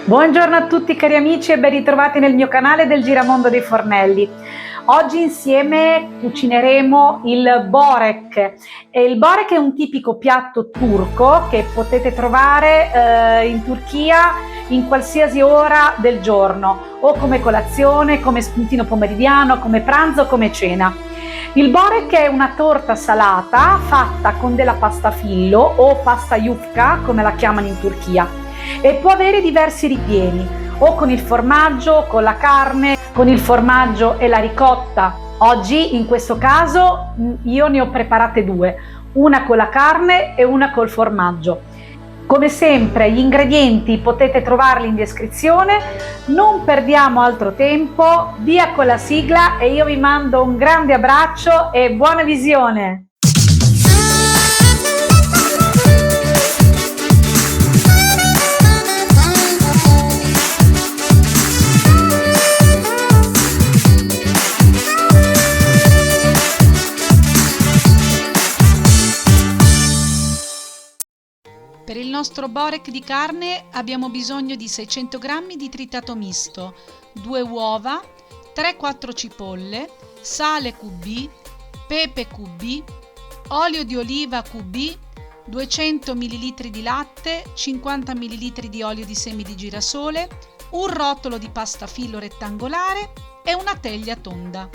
Buongiorno a tutti cari amici e ben ritrovati nel mio canale del Giramondo dei Fornelli. Oggi insieme cucineremo il börek. Il börek è un tipico piatto turco che potete trovare in Turchia in qualsiasi ora del giorno, o come colazione, come spuntino pomeridiano, come pranzo, come cena. Il börek è una torta salata fatta con della pasta fillo o pasta yufka, come la chiamano in Turchia, e può avere diversi ripieni, o con il formaggio, con la carne, con il formaggio e la ricotta. Oggi in questo caso io ne ho preparate due, una con la carne e una col formaggio. Come sempre gli ingredienti potete trovarli in descrizione. Non perdiamo altro tempo, via con la sigla e io vi mando un grande abbraccio e buona visione! Per il nostro börek di carne abbiamo bisogno di 600 g di tritato misto, 2 uova, 3-4 cipolle, sale QB, pepe QB, olio di oliva QB, 200 ml di latte, 50 ml di olio di semi di girasole, un rotolo di pasta fillo rettangolare e una teglia tonda.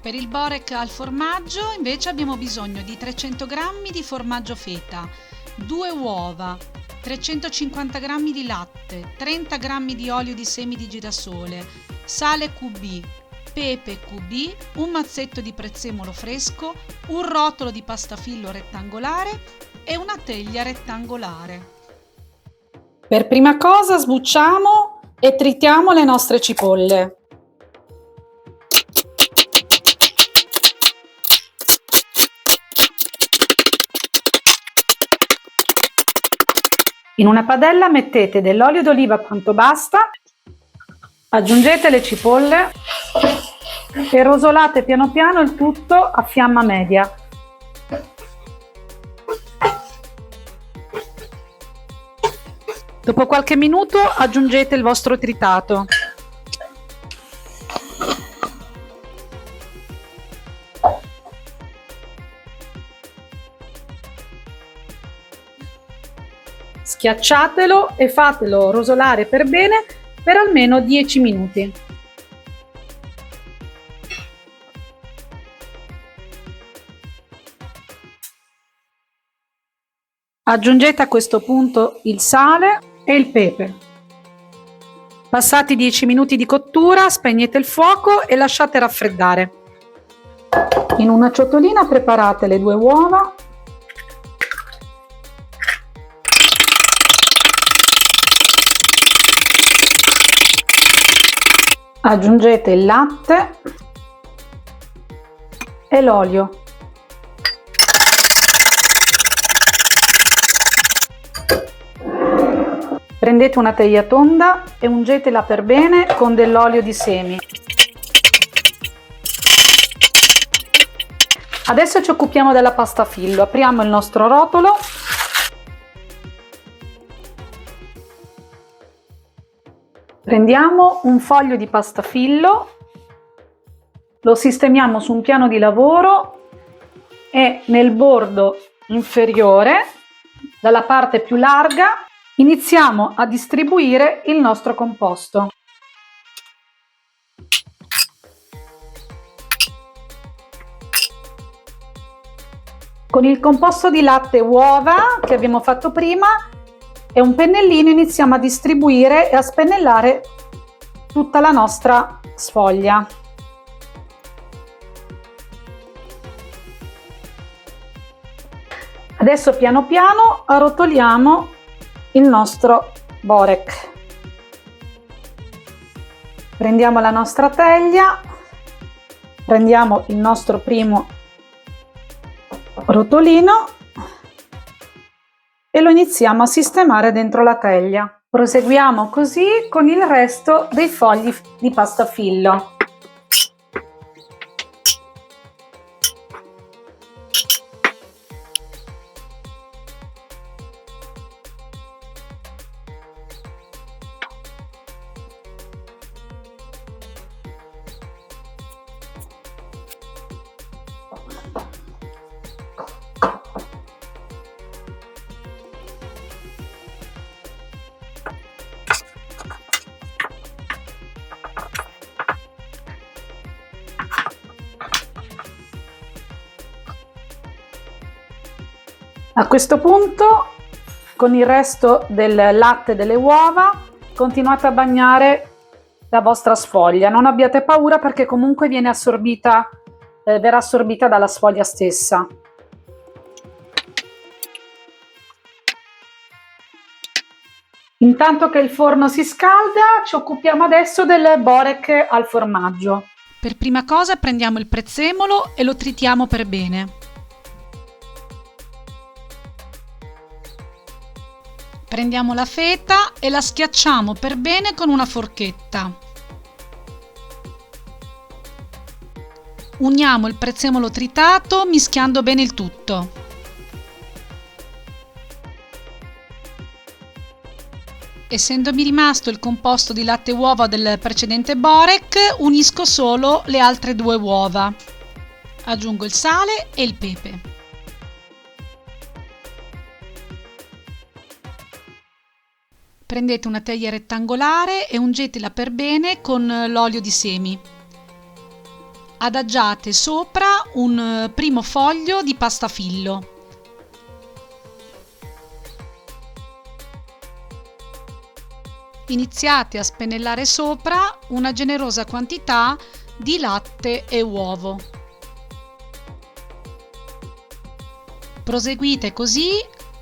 Per il börek al formaggio invece abbiamo bisogno di 300 g di formaggio feta, 2 uova, 350 g di latte, 30 g di olio di semi di girasole, sale QB, pepe QB, un mazzetto di prezzemolo fresco, un rotolo di pasta fillo rettangolare e una teglia rettangolare. Per prima cosa sbucciamo e tritiamo le nostre cipolle. In una padella mettete dell'olio d'oliva quanto basta, aggiungete le cipolle e rosolate piano piano il tutto a fiamma media. Dopo qualche minuto aggiungete il vostro tritato. Schiacciatelo e fatelo rosolare per bene per almeno 10 minuti. Aggiungete a questo punto il sale e il pepe. Passati 10 minuti di cottura, spegnete il fuoco e lasciate raffreddare. In una ciotolina preparate le 2 uova. Aggiungete il latte e l'olio. Prendete una teglia tonda e ungetela per bene con dell'olio di semi. Adesso ci occupiamo della pasta fillo. Apriamo il nostro rotolo. Prendiamo un foglio di pasta fillo, lo sistemiamo su un piano di lavoro e nel bordo inferiore, dalla parte più larga, iniziamo a distribuire il nostro composto. Con il composto di latte e uova che abbiamo fatto prima e un pennellino iniziamo a distribuire e a spennellare tutta la nostra sfoglia. Adesso piano piano arrotoliamo il nostro börek. Prendiamo la nostra teglia, prendiamo il nostro primo rotolino e lo iniziamo a sistemare dentro la teglia. Proseguiamo così con il resto dei fogli di pasta fillo. A questo punto, con il resto del latte delle uova, continuate a bagnare la vostra sfoglia. Non abbiate paura perché comunque verrà assorbita dalla sfoglia stessa. Intanto che il forno si scalda, ci occupiamo adesso del borek al formaggio. Per prima cosa prendiamo il prezzemolo e lo tritiamo per bene. Prendiamo la feta e la schiacciamo per bene con una forchetta. Uniamo il prezzemolo tritato mischiando bene il tutto. Essendomi rimasto il composto di latte e uova del precedente borek, unisco solo le altre 2 uova. Aggiungo il sale e il pepe. Prendete una teglia rettangolare e ungetela per bene con l'olio di semi. Adagiate sopra un primo foglio di pasta fillo. Iniziate a spennellare sopra una generosa quantità di latte e uovo. Proseguite così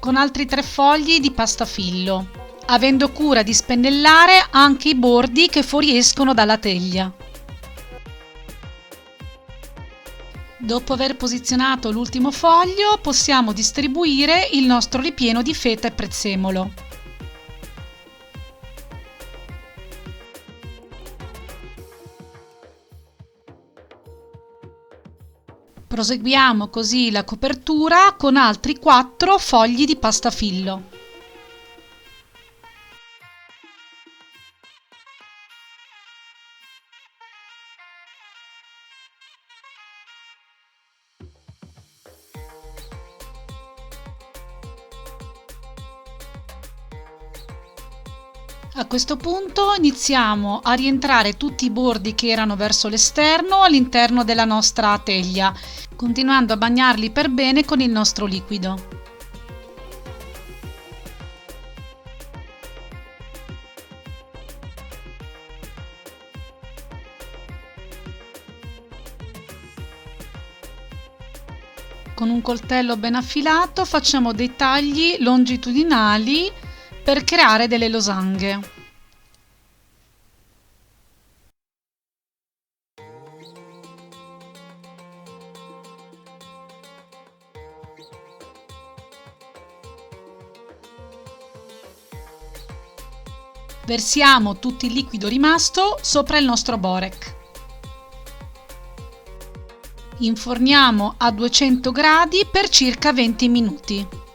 con altri 3 fogli di pasta fillo, avendo cura di spennellare anche i bordi che fuoriescono dalla teglia. Dopo aver posizionato l'ultimo foglio, possiamo distribuire il nostro ripieno di feta e prezzemolo. Proseguiamo così la copertura con altri 4 fogli di pasta fillo. A questo punto iniziamo a rientrare tutti i bordi che erano verso l'esterno all'interno della nostra teglia, continuando a bagnarli per bene con il nostro liquido. Con un coltello ben affilato facciamo dei tagli longitudinali per creare delle losanghe. Versiamo tutto il liquido rimasto sopra il nostro borek. Inforniamo a 200 gradi per circa 20 minuti.